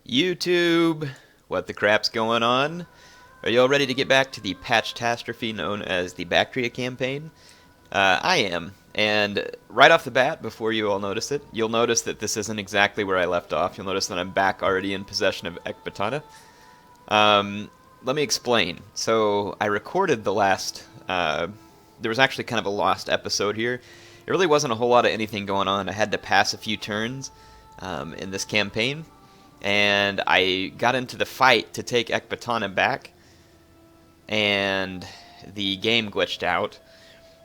YouTube, what the crap's going on? Are you all ready to get back to the patch-tastrophe known as the Baktria campaign? I am, and right off the bat, before you all notice it, you'll notice that this isn't exactly where I left off. You'll notice that I'm back already in possession of Ecbatana. Let me explain. So, I recorded the last, there was actually kind of a lost episode here. It really wasn't a whole lot of anything going on. I had to pass a few turns in this campaign, and I got into the fight to take Ecbatana back, and the game glitched out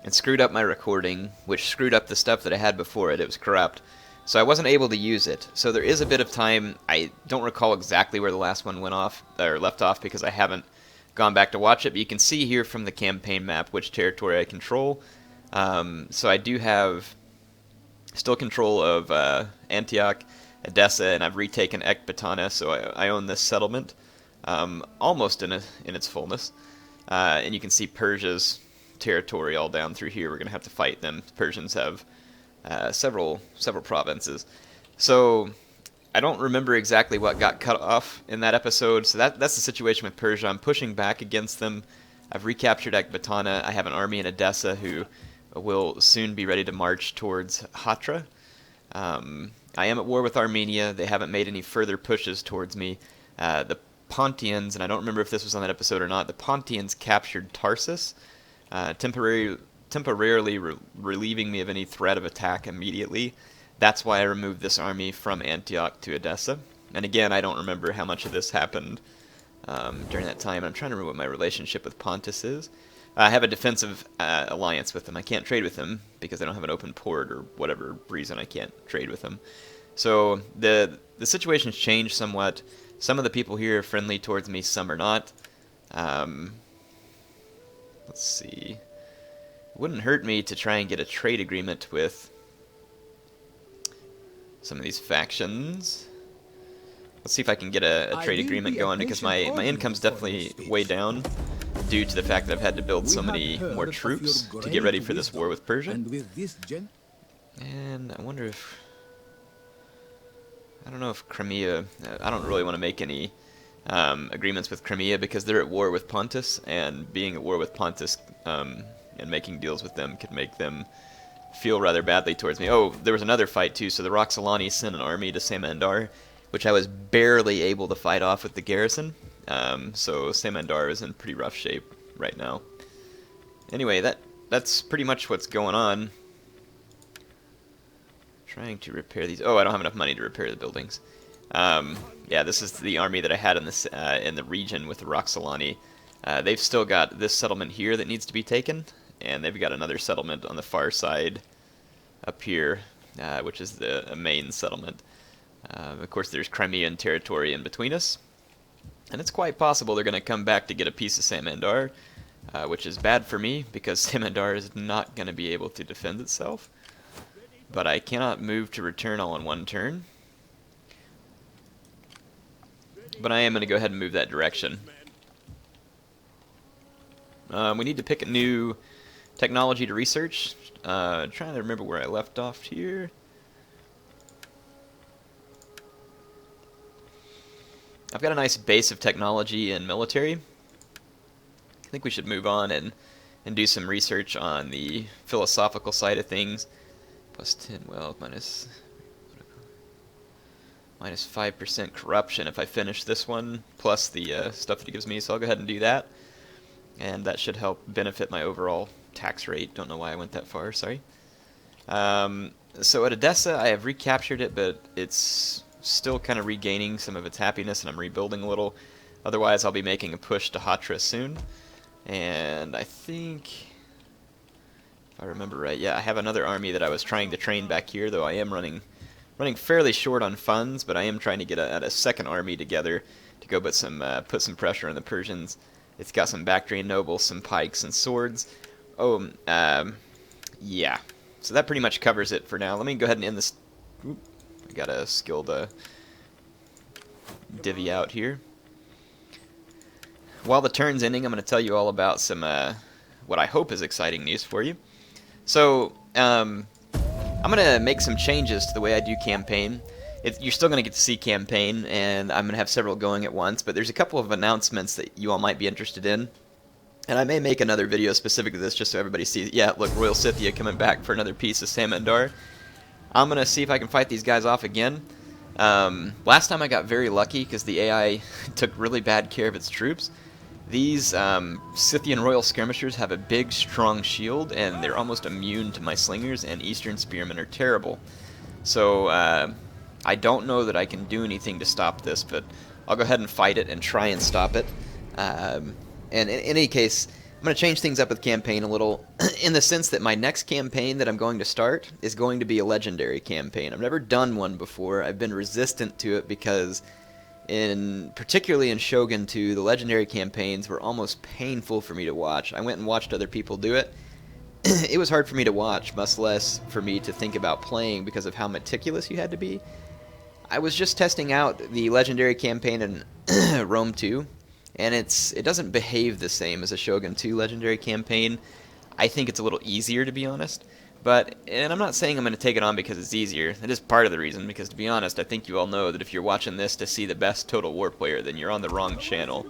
and screwed up my recording, which screwed up the stuff that I had before it. It was corrupt, so I wasn't able to use it. So there is a bit of time. I don't recall exactly where the last one went off, or left off, because I haven't gone back to watch it, but you can see here from the campaign map which territory I control. So I do have still control of Antioch, Edessa, and I've retaken Ecbatana, so I own this settlement almost in its fullness. And you can see Persia's territory all down through here. We're going to have to fight them. Persians have several provinces. So I don't remember exactly what got cut off in that episode, so that's the situation with Persia. I'm pushing back against them. I've recaptured Ecbatana. I have an army in Edessa who will soon be ready to march towards Hatra. I am at war with Armenia. They haven't made any further pushes towards me. The Pontians, and I don't remember if this was on that episode or not, the Pontians captured Tarsus, temporarily relieving me of any threat of attack immediately. That's why I removed this army from Antioch to Edessa. And again, I don't remember how much of this happened during that time. I'm trying to remember what my relationship with Pontus is. I have a defensive alliance with them. I can't trade with them because I don't have an open port, or whatever reason I can't trade with them. So the situation's changed somewhat. Some of the people here are friendly towards me, some are not. Let's see. It wouldn't hurt me to try and get a trade agreement with some of these factions. Let's see if I can get a trade agreement going, because my income's definitely way down due to the fact that I've had to build so many more troops to get ready for this war with Persia. And I wonder if... I don't know if Crimea... I don't really want to make any agreements with Crimea because they're at war with Pontus, and being at war with Pontus and making deals with them could make them feel rather badly towards me. Oh, there was another fight too. So the Roxolani sent an army to Samandar, which I was barely able to fight off with the garrison. So Samandar is in pretty rough shape right now. Anyway, that's pretty much what's going on. Trying to repair these. Oh, I don't have enough money to repair the buildings. Yeah, this is the army that I had in this in the region with the Roxolani. They've still got this settlement here that needs to be taken, and they've got another settlement on the far side up here, which is the main settlement. Of course, there's Crimean territory in between us, and it's quite possible they're going to come back to get a piece of Samandar, which is bad for me because Samandar is not going to be able to defend itself. But I cannot move to return all in one turn. But I am going to go ahead and move that direction. We need to pick a new technology to research. Trying to remember where I left off here. I've got a nice base of technology and military. I think we should move on and do some research on the philosophical side of things. Plus 10 wealth, minus 5% corruption if I finish this one, plus the stuff that it gives me, so I'll go ahead and do that. And that should help benefit my overall tax rate. Don't know why I went that far, sorry. So at Edessa, I have recaptured it, but it's still kind of regaining some of its happiness, and I'm rebuilding a little. Otherwise, I'll be making a push to Hatra soon. And I think, if I remember right, yeah, I have another army that I was trying to train back here, though I am running fairly short on funds, but I am trying to get a second army together to go put some pressure on the Persians. It's got some Bactrian nobles, some pikes, and swords. Oh, yeah. So that pretty much covers it for now. Let me go ahead and end this. Oop, I got a skill to divvy out here. While the turn's ending, I'm going to tell you all about some what I hope is exciting news for you. So, I'm going to make some changes to the way I do campaign. you're still going to get to see campaign, and I'm going to have several going at once, but there's a couple of announcements that you all might be interested in. And I may make another video specific to this just so everybody sees. Yeah, look, Royal Scythia coming back for another piece of Samandar. I'm going to see if I can fight these guys off again. Last time I got very lucky because the AI took really bad care of its troops. These Scythian Royal Skirmishers have a big, strong shield, and they're almost immune to my Slingers, and Eastern Spearmen are terrible. So I don't know that I can do anything to stop this, but I'll go ahead and fight it and try and stop it. And in any case, I'm going to change things up with campaign a little, in the sense that my next campaign that I'm going to start is going to be a legendary campaign. I've never done one before. I've been resistant to it because, particularly in Shogun 2, the legendary campaigns were almost painful for me to watch. I went and watched other people do it. It was hard for me to watch, much less for me to think about playing because of how meticulous you had to be. I was just testing out the legendary campaign in Rome 2. And it doesn't behave the same as a Shogun 2 legendary campaign. I think it's a little easier, to be honest. And I'm not saying I'm going to take it on because it's easier. That is part of the reason, because to be honest, I think you all know that if you're watching this to see the best Total War player, then you're on the wrong channel.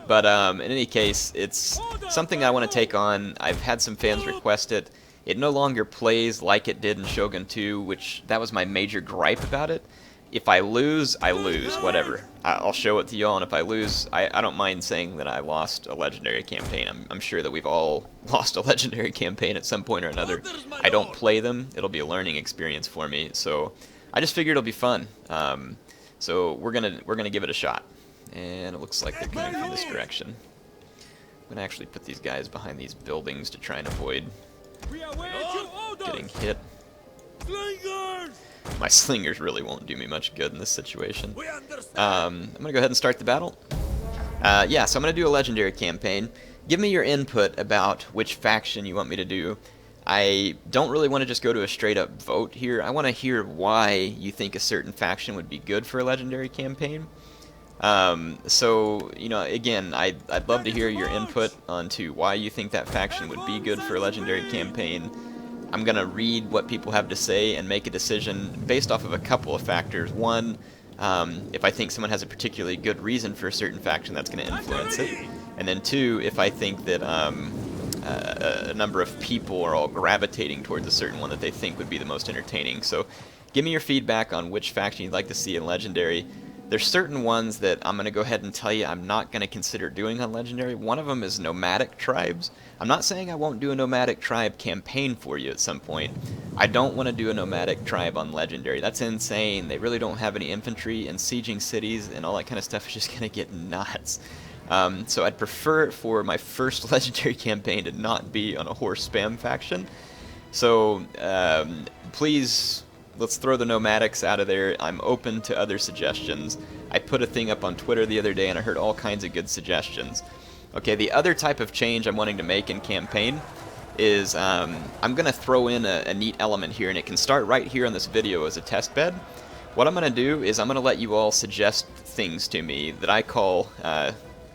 But in any case, it's something I want to take on. I've had some fans request it. It no longer plays like it did in Shogun 2, which that was my major gripe about it. If I lose, I lose, whatever. I'll show it to y'all, and if I lose, I don't mind saying that I lost a legendary campaign. I'm sure that we've all lost a legendary campaign at some point or another. I don't play them. It'll be a learning experience for me, so I just figured it'll be fun. So we're gonna give it a shot. And it looks like they're coming from this direction. I'm gonna actually put these guys behind these buildings to try and avoid getting hit. My Slingers really won't do me much good in this situation. I'm going to go ahead and start the battle. Yeah, so I'm going to do a legendary campaign. Give me your input about which faction you want me to do. I don't really want to just go to a straight-up vote here. I want to hear why you think a certain faction would be good for a legendary campaign. So, you know, again, I'd love to hear your input onto why you think that faction would be good for a legendary campaign. I'm going to read what people have to say and make a decision based off of a couple of factors. One, if I think someone has a particularly good reason for a certain faction, that's going to influence it. And then two, if I think that a number of people are all gravitating towards a certain one that they think would be the most entertaining. So give me your feedback on which faction you'd like to see in Legendary. There's certain ones that I'm going to go ahead and tell you I'm not going to consider doing on Legendary. One of them is nomadic tribes. I'm not saying I won't do a nomadic tribe campaign for you at some point. I don't want to do a nomadic tribe on Legendary. That's insane. They really don't have any infantry, and sieging cities and all that kind of stuff is just going to get nuts. So I'd prefer for my first Legendary campaign to not be on a horse spam faction. So please, let's throw the nomadics out of there. I'm open to other suggestions. I put a thing up on Twitter the other day and I heard all kinds of good suggestions. Okay, the other type of change I'm wanting to make in campaign is I'm going to throw in a neat element here, and it can start right here on this video as a test bed. What I'm going to do is I'm going to let you all suggest things to me that I call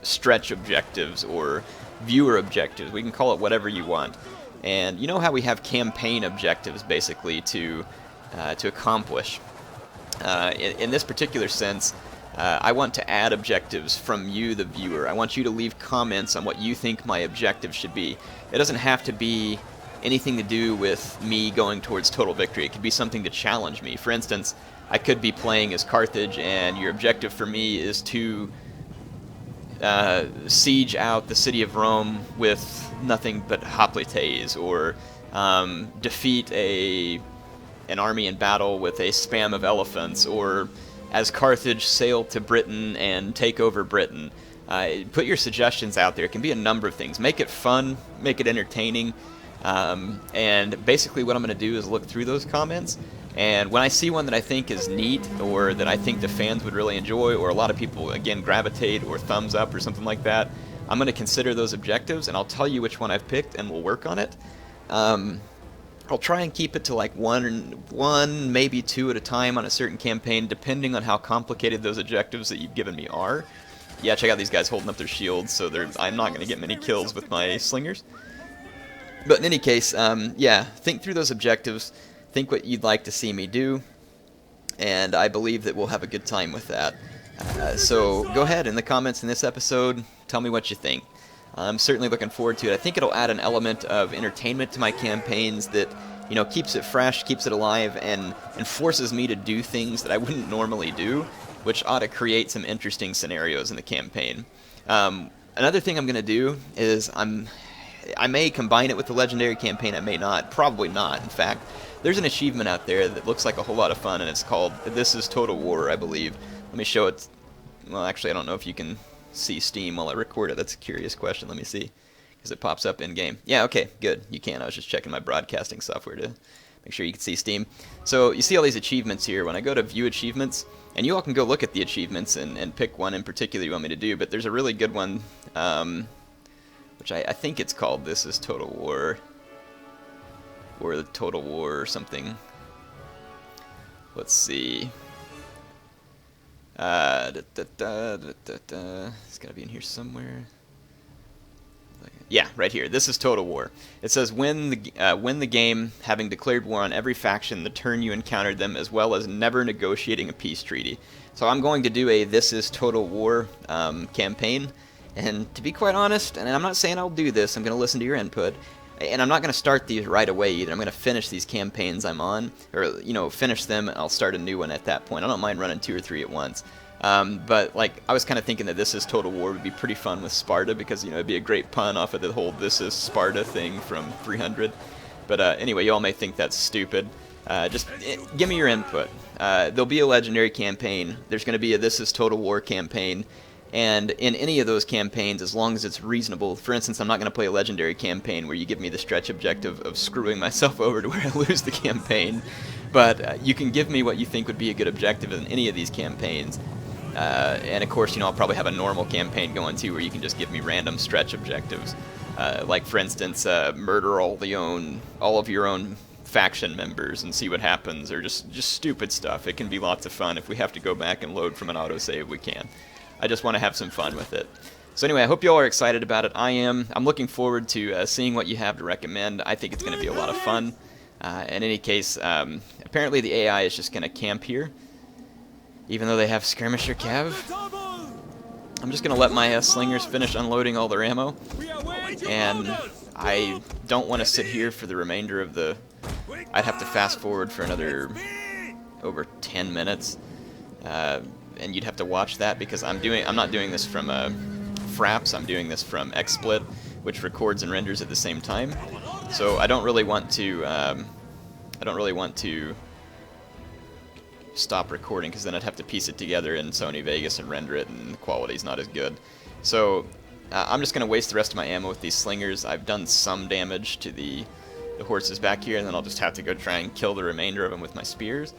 stretch objectives or viewer objectives. We can call it whatever you want. And you know how we have campaign objectives basically to accomplish. In this particular sense, I want to add objectives from you, the viewer. I want you to leave comments on what you think my objective should be. It doesn't have to be anything to do with me going towards total victory. It could be something to challenge me. For instance, I could be playing as Carthage, and your objective for me is to siege out the city of Rome with nothing but hoplites, or defeat an army in battle with a spam of elephants, or as Carthage sail to Britain and take over Britain. Put your suggestions out there. It can be a number of things. Make it fun, make it entertaining, and basically what I'm going to do is look through those comments, and when I see one that I think is neat, or that I think the fans would really enjoy, or a lot of people, again, gravitate, or thumbs up, or something like that, I'm going to consider those objectives, and I'll tell you which one I've picked, and we'll work on it. I'll try and keep it to like one, maybe two at a time on a certain campaign, depending on how complicated those objectives that you've given me are. Yeah, check out these guys holding up their shields, so I'm not going to get many kills with my slingers. But in any case, yeah, think through those objectives, think what you'd like to see me do, and I believe that we'll have a good time with that. So go ahead in the comments in this episode, tell me what you think. I'm certainly looking forward to it. I think it'll add an element of entertainment to my campaigns that, you know, keeps it fresh, keeps it alive, and forces me to do things that I wouldn't normally do, which ought to create some interesting scenarios in the campaign. Another thing I'm going to do is I may combine it with the legendary campaign, I may not, probably not. In fact, there's an achievement out there that looks like a whole lot of fun, and it's called This is Total War, I believe. Let me show it. Well, actually, I don't know if you can see Steam while I record it. That's a curious question. Let me see, because it pops up in-game. Yeah, okay, good. You can. I was just checking my broadcasting software to make sure you can see Steam. So you see all these achievements here. When I go to View Achievements, and you all can go look at the achievements and pick one in particular you want me to do, but there's a really good one, which I think it's called This is Total War, or the Total War or something. Let's see. It's gotta be in here somewhere. Yeah, right here. This is Total War. It says win the game, having declared war on every faction the turn you encountered them, as well as never negotiating a peace treaty. So I'm going to do a This is Total War campaign, and to be quite honest, and I'm not saying I'll do this, I'm going to listen to your input, and I'm not going to start these right away either. I'm going to finish these campaigns I'm on, or, you know, finish them, and I'll start a new one at that point. I don't mind running 2 or 3 at once. But, like, I was kind of thinking that This is Total War would be pretty fun with Sparta, because, you know, it'd be a great pun off of the whole This is Sparta thing from 300. But anyway, you all may think that's stupid. Just give me your input. There'll be a legendary campaign. There's going to be a This is Total War campaign. And in any of those campaigns, as long as it's reasonable, for instance, I'm not going to play a legendary campaign where you give me the stretch objective of screwing myself over to where I lose the campaign, but you can give me what you think would be a good objective in any of these campaigns. And of course, you know, I'll probably have a normal campaign going too, where you can just give me random stretch objectives. Like, for instance, murder all of your own faction members and see what happens, or just stupid stuff. It can be lots of fun. If we have to go back and load from an autosave, we can. I just want to have some fun with it. So anyway, I hope you all are excited about it. I am. I'm looking forward to seeing what you have to recommend. I think it's going to be a lot of fun. In any case, apparently the AI is just going to camp here, even though they have Skirmisher Cav. I'm just going to let my slingers finish unloading all their ammo, and I don't want to sit here for the remainder of the... I'd have to fast forward for another over 10 minutes. And you'd have to watch that, because I'm not doing this from Fraps. I'm doing this from XSplit, which records and renders at the same time. So I don't really want to stop recording, because then I'd have to piece it together in Sony Vegas and render it, and the quality's not as good. So I'm just going to waste the rest of my ammo with these slingers. I've done some damage to the horses back here, and then I'll just have to go try and kill the remainder of them with my spears.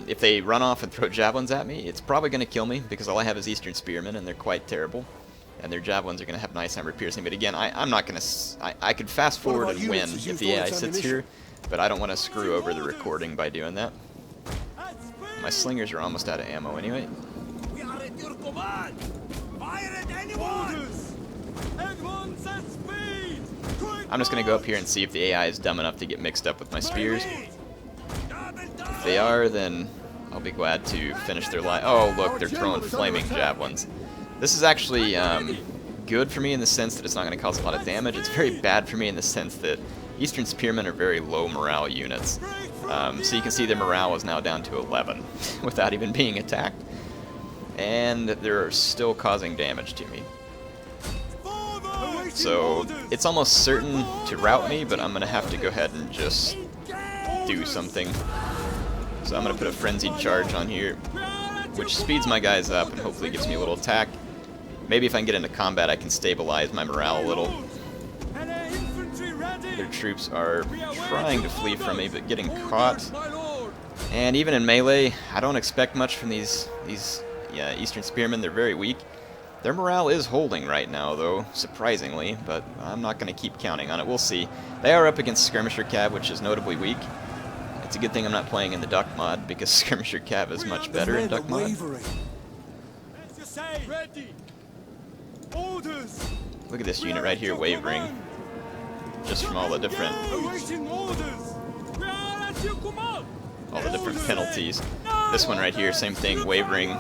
If they run off and throw javelins at me, it's probably going to kill me, because all I have is Eastern Spearmen, and they're quite terrible. And their javelins are going to have nice armor piercing. But again, I'm not going to... I could fast forward and win if the AI sits here, but I don't want to screw over the recording by doing that. My slingers are almost out of ammo anyway. We are at your command. Fire at anyone. I'm just going to go up here and see if the AI is dumb enough to get mixed up with my spears. If they are, then I'll be glad to finish their line. Oh, look, they're throwing flaming javelins. This is actually good for me in the sense that it's not going to cause a lot of damage. It's very bad for me in the sense that Eastern Spearmen are very low morale units. So you can see their morale is now down to 11 without even being attacked. And they're still causing damage to me. So it's almost certain to rout me, but I'm going to have to go ahead and just do something. So I'm going to put a frenzied charge on here, which speeds my guys up and hopefully gives me a little attack. Maybe if I can get into combat, I can stabilize my morale a little. Their troops are trying to flee from me, but getting caught. And even in melee, I don't expect much from these Eastern Spearmen. They're very weak. Their morale is holding right now, though, surprisingly, but I'm not going to keep counting on it. We'll see. They are up against Skirmisher Cav, which is notably weak. It's a good thing I'm not playing in the Duck mod, because Skirmisher Cav is much better in Duck mod. Look at this unit right here wavering, just from all the different all the different penalties. This one right here, same thing, wavering.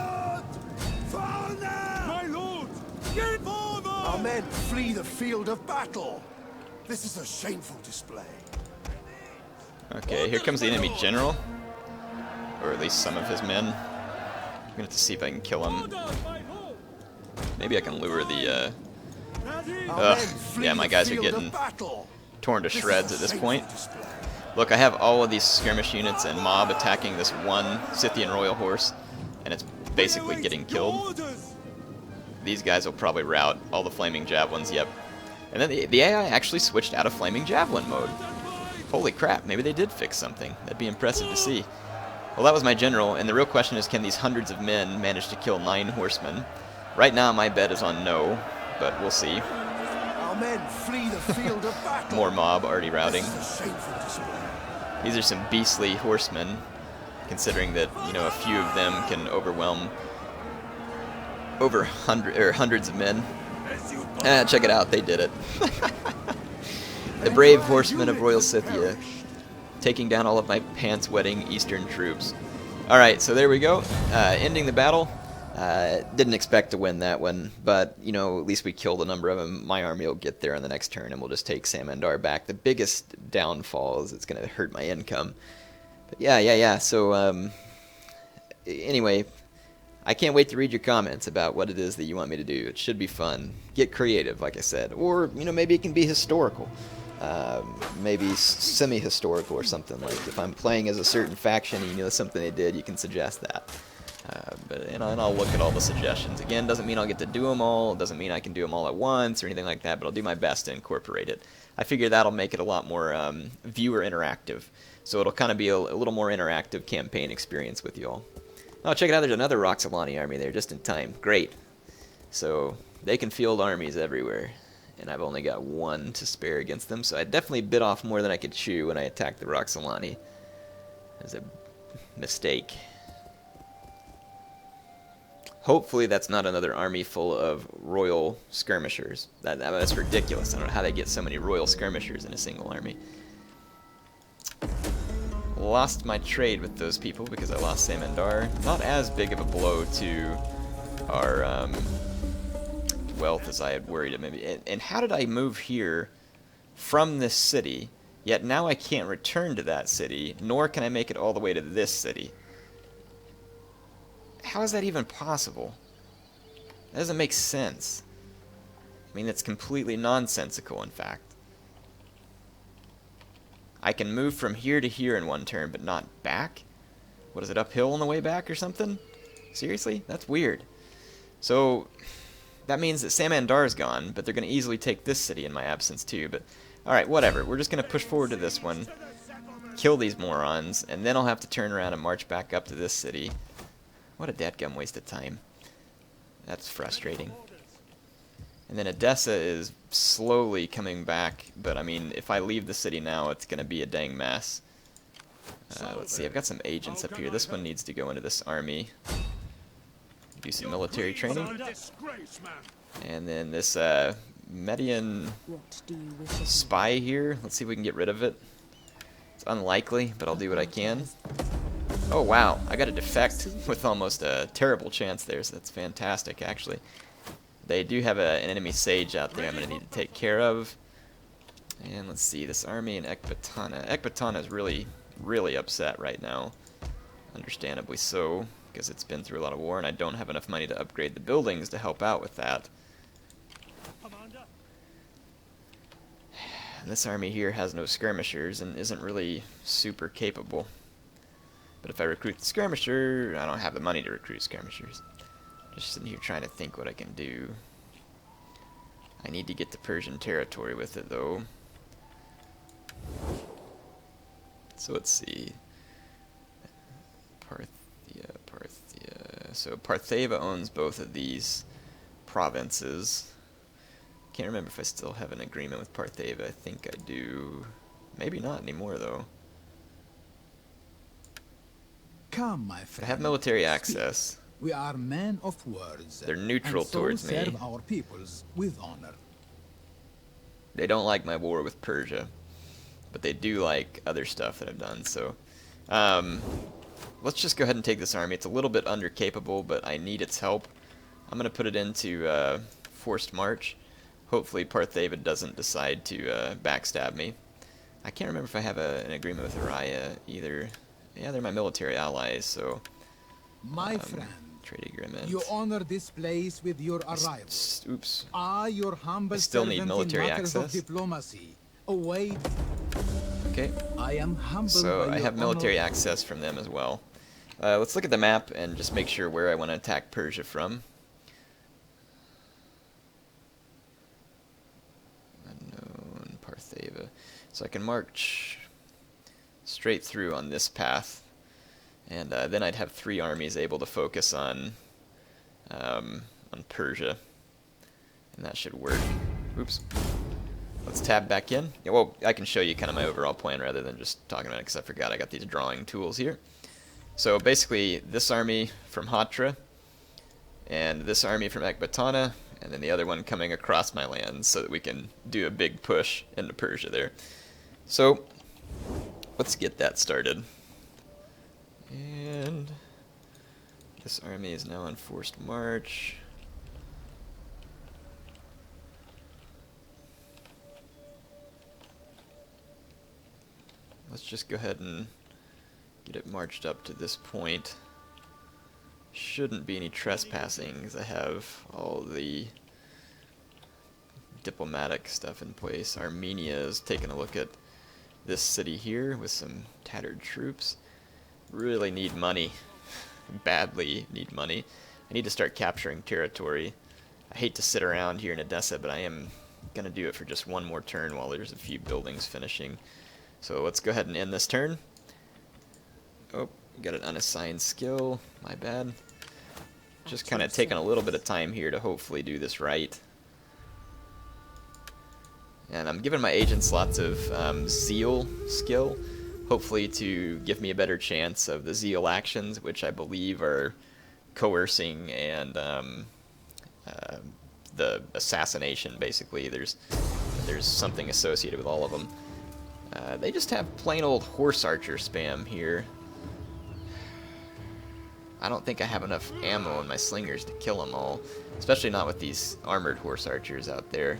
My lord! Get forward! Our men flee the field of battle. This is a shameful display. Okay, here comes the enemy general. Or at least some of his men. I'm gonna have to see if I can kill him. Maybe I can lure the, yeah, my guys are getting torn to shreds at this point. Look, I have all of these skirmish units and mob attacking this one Scythian royal horse, and it's basically getting killed. These guys will probably rout all the flaming javelins, yep. And then the AI actually switched out of flaming javelin mode. Holy crap, maybe they did fix something. That'd be impressive to see. Well, that was my general, and the real question is, can these hundreds of men manage to kill 9 horsemen? Right now, my bet is on no, but we'll see. Our men flee the field of battle. More mob already routing. This is a shameful display. These are some beastly horsemen, considering that, you know, a few of them can overwhelm over hundreds of men. Check it out, they did it. The brave horsemen of Royal Scythia, taking down all of my pants-wetting eastern troops. Alright, so there we go, ending the battle. Didn't expect to win that one, but, you know, at least we killed a number of them. My army will get there on the next turn, and we'll just take Samandar back. The biggest downfall is it's going to hurt my income. But yeah, so, anyway, I can't wait to read your comments about what it is that you want me to do. It should be fun. Get creative, like I said. Or, you know, maybe it can be historical. Maybe semi-historical or something. Like, if I'm playing as a certain faction and you know something they did, you can suggest that. But you know, and I'll look at all the suggestions. Again, doesn't mean I'll get to do them all. Doesn't mean I can do them all at once or anything like that. But I'll do my best to incorporate it. I figure that'll make it a lot more viewer interactive. So it'll kind of be a little more interactive campaign experience with you all. Oh, check it out. There's another Roxolani army there just in time. Great. So they can field armies everywhere. And I've only got 1 to spare against them. So I definitely bit off more than I could chew when I attacked the Roxolani. It was a mistake. Hopefully that's not another army full of royal skirmishers. That's ridiculous. I don't know how they get so many royal skirmishers in a single army. Lost my trade with those people because I lost Samandar. Not as big of a blow to our wealth as I had worried it maybe. And how did I move here from this city, yet now I can't return to that city, nor can I make it all the way to this city? How is that even possible? That doesn't make sense. I mean, it's completely nonsensical, in fact. I can move from here to here in one turn, but not back? What is it, uphill on the way back or something? Seriously? That's weird. So, that means that Samandar's gone, but they're going to easily take this city in my absence too. But, alright, whatever. We're just going to push forward to this one, kill these morons, and then I'll have to turn around and march back up to this city. What a dadgum waste of time. That's frustrating. And then Edessa is slowly coming back, but I mean, if I leave the city now, it's going to be a dang mess. Let's see, I've got some agents up here. This one needs to go into this army. Do some military training. And then this Median spy here, let's see if we can get rid of it. It's unlikely, but I'll do what I can. Oh wow, I got a defect with almost a terrible chance there, so that's fantastic actually. They do have an enemy sage out there I'm going to need to take care of. And let's see, this army in Ecbatana. Ecbatana is really upset right now. Understandably so, because it's been through a lot of war and I don't have enough money to upgrade the buildings to help out with that. And this army here has no skirmishers and isn't really super capable. But if I recruit the skirmisher, I don't have the money to recruit skirmishers. Just sitting here trying to think what I can do. I need to get to Persian territory with it, though. So let's see. Parthia. So Partheva owns both of these provinces. Can't remember if I still have an agreement with Partheva. I think I do. Maybe not anymore, though. Come, my friend. I have military access. We are men of words. They're neutral and so towards me. serve our peoples with honor. They don't like my war with Persia, but they do like other stuff that I've done, so Let's just go ahead and take this army. It's a little bit under-capable, but I need its help. I'm going to put it into forced march. Hopefully Partheva doesn't decide to backstab me. I can't remember if I have an agreement with Araya either. Yeah, they're my military allies, so... My friend, trade agreement. you honor this place with your arrival. Oops. I, your humble I still need servant military in matters access. of diplomacy, await. Okay. I am humbled So by I your have military honor. access from them as well. Let's look at the map and just make sure where I want to attack Persia from. Unknown Partheva. So I can march straight through on this path, and then I'd have 3 armies able to focus on Persia, and that should work. Oops. Let's tab back in. Yeah, well, I can show you kind of my overall plan rather than just talking about it, because I forgot I got these drawing tools here. So basically, this army from Hatra, and this army from Ecbatana, and then the other one coming across my lands so that we can do a big push into Persia there. So, let's get that started. And this army is now on forced march. Let's just go ahead and get it marched up to this point. Shouldn't be any trespassing because I have all the diplomatic stuff in place. Armenia is taking a look at this city here with some tattered troops. Really need money. Badly need money. I need to start capturing territory. I hate to sit around here in Edessa, but I am going to do it for just one more turn while there's a few buildings finishing. So let's go ahead and end this turn. Oh, got an unassigned skill. My bad. Just kind of taking a little bit of time here to hopefully do this right. And I'm giving my agents lots of zeal skill, hopefully to give me a better chance of the zeal actions, which I believe are coercing and the assassination, basically. There's something associated with all of them. They just have plain old horse archer spam here. I don't think I have enough ammo in my slingers to kill them all, especially not with these armored horse archers out there.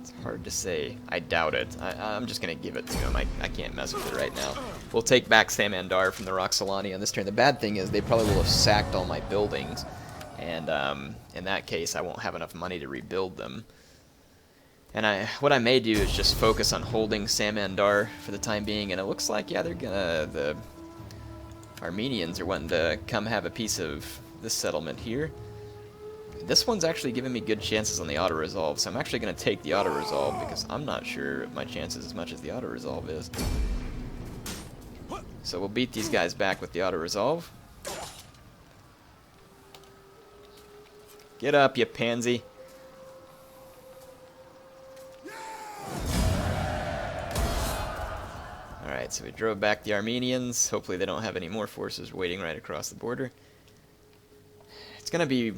It's hard to say. I doubt it. I'm just going to give it to him. I can't mess with it right now. We'll take back Samandar from the Roxolani on this turn. The bad thing is they probably will have sacked all my buildings, and in that case I won't have enough money to rebuild them. And what I may do is just focus on holding Samandar for the time being, and it looks like, yeah, the Armenians are wanting to come have a piece of this settlement here. This one's actually giving me good chances on the auto-resolve, so I'm actually going to take the auto-resolve because I'm not sure of my chances as much as the auto-resolve is. So we'll beat these guys back with the auto-resolve. Get up, you pansy. Alright, so we drove back the Armenians. Hopefully they don't have any more forces waiting right across the border. It's going to be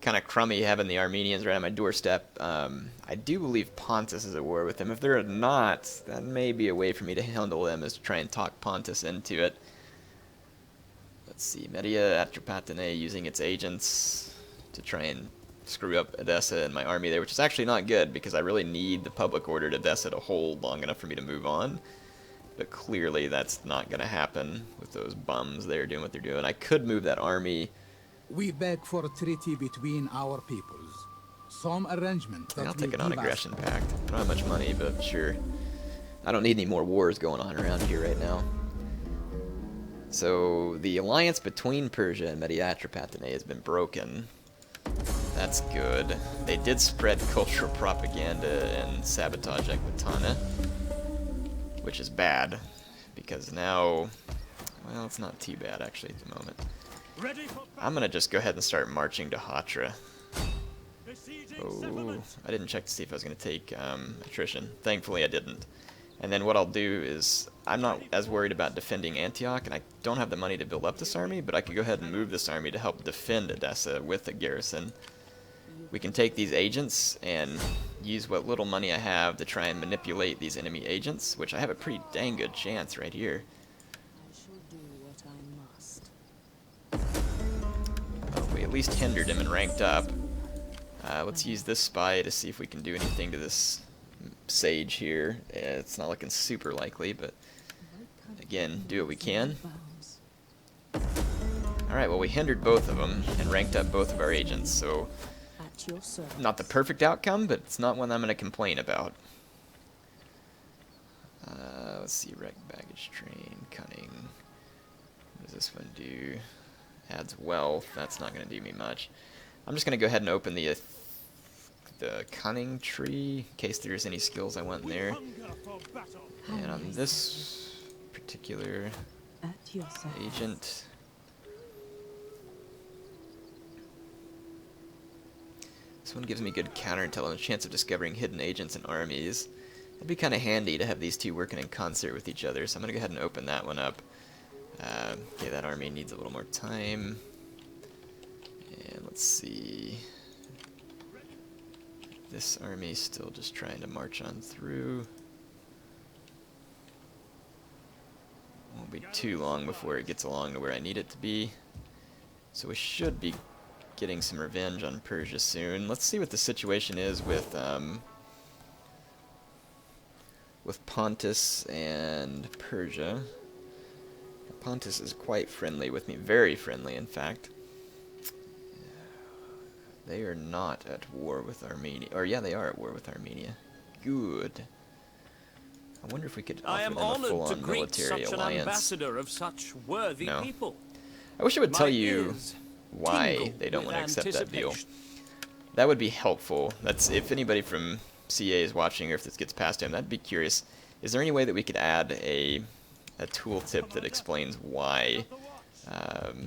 kind of crummy having the Armenians right on my doorstep. I do believe Pontus is at war with them. If they're not, that may be a way for me to handle them, is to try and talk Pontus into it. Let's see, Media Atropatene using its agents to try and screw up Edessa and my army there, which is actually not good because I really need the public order at Edessa to hold long enough for me to move on. But clearly that's not going to happen with those bums there doing what they're doing. I could move that army. We beg for a treaty between our peoples. Some arrangement that I'll will take a give non-aggression us... pact. I don't have much money, but sure. I don't need any more wars going on around here right now. So the alliance between Persia and Media Atropatene has been broken. That's good. They did spread cultural propaganda and sabotage Ecbatana, which is bad, because now, well, it's not too bad actually at the moment. I'm gonna just go ahead and start marching to Hatra. Oh, I didn't check to see if I was gonna take attrition. Thankfully I didn't. And then what I'll do is, I'm not as worried about defending Antioch, and I don't have the money to build up this army, but I could go ahead and move this army to help defend Edessa with a garrison. we can take these agents and use what little money I have to try and manipulate these enemy agents, which I have a pretty dang good chance right here. I shall do what I must. Well, we at least hindered him and ranked up. Let's use this spy to see if we can do anything to this sage here. It's not looking super likely, but again, do what we can. Alright, well we hindered both of them and ranked up both of our agents, so At your service. not the perfect outcome, but it's not one I'm going to complain about. Let's see, wreck baggage train, cunning. What does this one do? Adds wealth, that's not going to do me much. I'm just going to go ahead and open the cunning tree, in case there's any skills I want in there. And on this particular At your service. agent, this one gives me good counterintel and a chance of discovering hidden agents and armies. It'd be kind of handy to have these two working in concert with each other, so I'm going to go ahead and open that one up. Okay, that army needs a little more time. And let's see. This army's still just trying to march on through. Won't be too long before it gets along to where I need it to be. So we should be getting some revenge on Persia soon. Let's see what the situation is with Pontus and Persia. Pontus is quite friendly with me, very friendly in fact. They are not at war with Armenia. Or yeah, they are at war with Armenia. Good. I wonder if we could I offer am them a honored to full-on greet military such an alliance. ambassador of such worthy No. people. I wish it would My tell you ears why tingle they don't with want to accept that deal. anticipation. That would be helpful. That's if anybody from CA is watching, or if this gets past him, that'd be curious. Is there any way that we could add a tooltip that explains why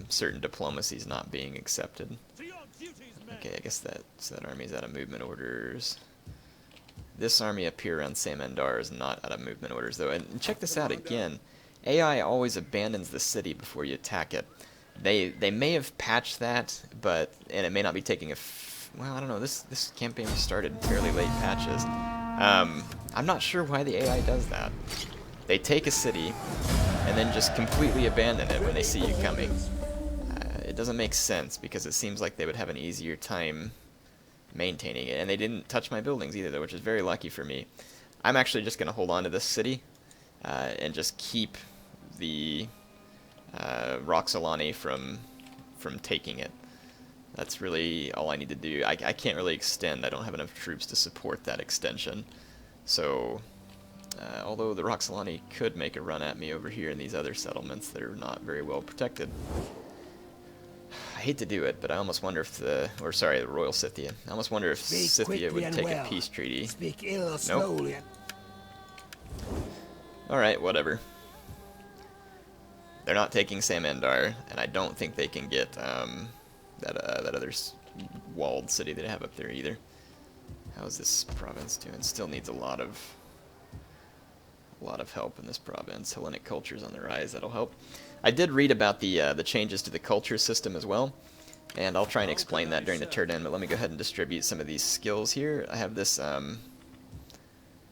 certain diplomacy is not being accepted? Okay, I guess that army's out of movement orders. This army up here around Samandar is not out of movement orders, though. And check this out again. AI always abandons the city before you attack it. They may have patched that, and it may not be taking well, I don't know. This campaign started fairly late patches. I'm not sure why the AI does that. They take a city and then just completely abandon it when they see you coming. It doesn't make sense because it seems like they would have an easier time maintaining it. And they didn't touch my buildings either, though, which is very lucky for me. I'm actually just going to hold on to this city and just keep the Roxolani from taking it. That's really all I need to do. I can't really extend. I don't have enough troops to support that extension. So, although the Roxolani could make a run at me over here in these other settlements that are not very well protected. I hate to do it, but I almost wonder if the Royal Scythia. I almost wonder if Speak Scythia quickly would and take well. a peace treaty. Speak ill or Nope. slowly. Alright, whatever. They're not taking Samandar, and I don't think they can get that other walled city that I have up there either. How's this province doing? Still needs a lot of help in this province. Hellenic culture's on the rise. That'll help. I did read about the changes to the culture system as well, and I'll try and explain that during the turn in. But let me go ahead and distribute some of these skills here. I have this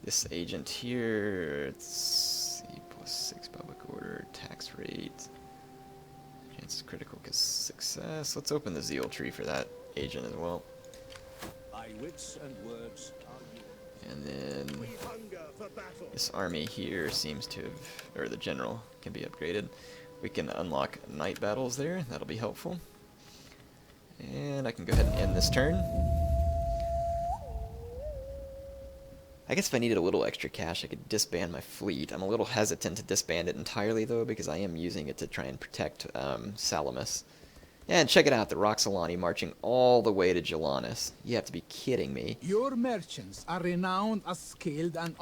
this agent here. It's C+6 public order, tax rate, chances critical success. Let's open the zeal tree for that agent as well. My wits and words are yours. And then this army here seems to have, or the general can be upgraded. We can unlock night battles there. That'll be helpful. And I can go ahead and end this turn. I guess if I needed a little extra cash, I could disband my fleet. I'm a little hesitant to disband it entirely, though, because I am using it to try and protect Salamis. And check it out, the Roxolani marching all the way to Gelanis. You have to be kidding me. Your merchants are renowned as skilled and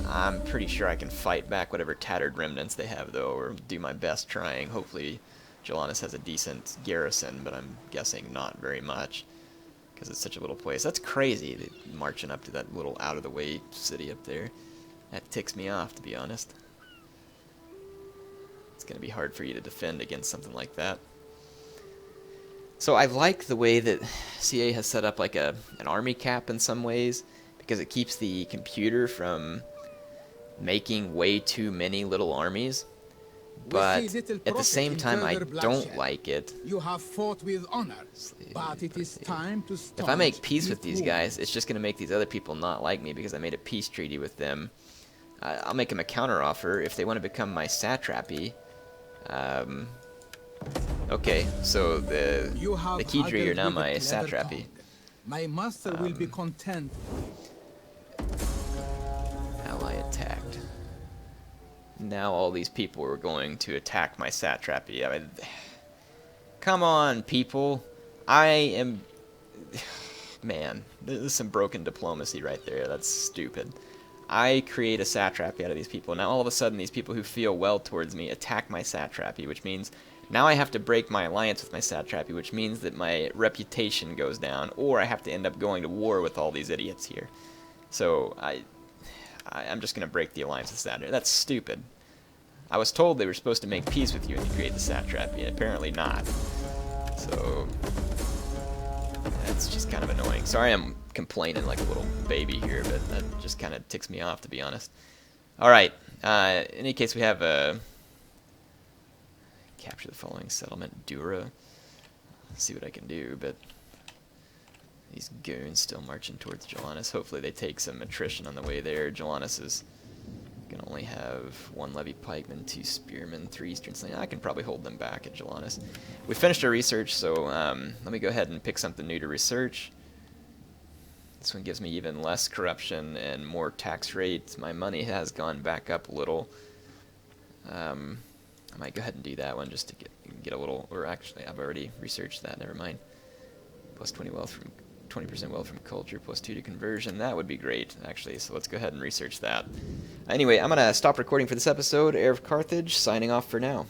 I'm pretty sure I can fight back whatever tattered remnants they have, though, or do my best trying. Hopefully Gelanis has a decent garrison, but I'm guessing not very much, because it's such a little place. That's crazy, marching up to that little out-of-the-way city up there. That ticks me off, to be honest. It's going to be hard for you to defend against something like that. So I like the way that CA has set up like an army cap in some ways, because it keeps the computer from making way too many little armies. But at the same time, I don't like it. You have fought with honor, but it is time to start. If I make peace with these guys, it's just going to make these other people not like me because I made a peace treaty with them. I'll make them a counteroffer if they want to become my satrapy. Okay, so the Kidri are now my satrapy. My master will be content. Ally attacked. Now all these people are going to attack my satrapy. I mean, come on, people. I am... Man, this is some broken diplomacy right there. That's stupid. I create a satrapy out of these people. Now all of a sudden these people who feel well towards me attack my satrapy, which means now I have to break my alliance with my satrapy, which means that my reputation goes down, or I have to end up going to war with all these idiots here. So I'm just going to break the alliance with Saturn. That's stupid. I was told they were supposed to make peace with you when you create the satrapy, and apparently not. So that's just kind of annoying. Sorry I'm complaining like a little baby here, but that just kind of ticks me off, to be honest. Alright, in any case, we have capture the following settlement, Dura. Let's see what I can do, but these goons still marching towards Jolanus. Hopefully they take some attrition on the way there. Jolanus is going to only have 1 levy pikeman, 2 spearmen, 3 eastern sling. I can probably hold them back at Jolanus. We finished our research, so let me go ahead and pick something new to research. This one gives me even less corruption and more tax rates. My money has gone back up a little. I might go ahead and do that one just to get a little, or actually I've already researched that, never mind. Plus 20 wealth from 20% wealth from culture, plus 2 to conversion. That would be great, actually, so let's go ahead and research that. Anyway, I'm going to stop recording for this episode. HeirofCarthage, signing off for now.